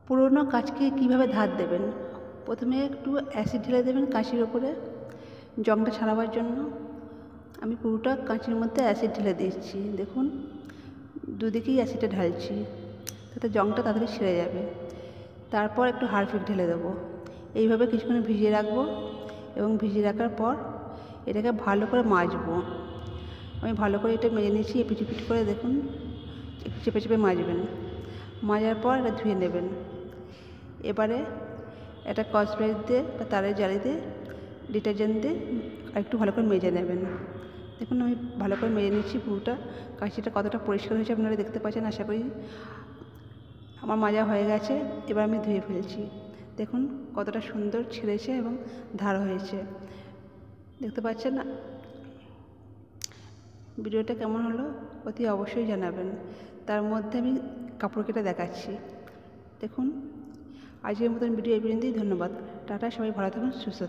পুরোনো কাঁচকে কীভাবে ধার দেবেন। প্রথমে একটু অ্যাসিড ঢেলে দেবেন কাঁচির ওপরে জংটা ছাড়াবার জন্য। আমি পুরোটা কাঁচির মধ্যে অ্যাসিড ঢেলে দিচ্ছি। দেখুন দুদিকেই অ্যাসিডটা ঢালছি, তাতে জংটা তাড়াতাড়ি ছেড়ে যাবে। তারপর একটু হারপিক ঢেলে দেবো। এইভাবে কিছুক্ষণ ভিজিয়ে রাখবো এবং ভিজিয়ে রাখার পর এটাকে ভালো করে মাজবো। আমি ভালো করে এটা মেজে নিচ্ছি এপিঠ ওপিঠ করে। দেখুন একটু চেপে চেপে মাজবেন। মাজার পর এটা ধুয়ে নেবেন। এবারে একটা স্কচব্রাইট দিয়ে বা তারের জালি দিয়ে ডিটারজেন্ট দিয়ে একটু ভালো করে মেজে নেবেন। দেখুন আমি ভালো করে মেজে নিচ্ছি পুরোটা। কাঁচিটা কতটা পরিষ্কার হয়েছে আপনারা দেখতে পাচ্ছেন আশা করি। আমার মাজা হয়ে গেছে, এবার আমি ধুয়ে ফেলছি। দেখুন কতটা সুন্দর ছেড়েছে এবং ধার হয়েছে, দেখতে পাচ্ছেন না। ভিডিওটা কেমন হলো অতি অবশ্যই জানাবেন। তার মধ্যে আমি কাপড় কেটে দেখাচ্ছি। দেখুন আজকের মতন ভিডিও এই পর্যন্তই। ধন্যবাদ। টাটা, সবাই ভালো থাকুন, সুস্থ থাকুন।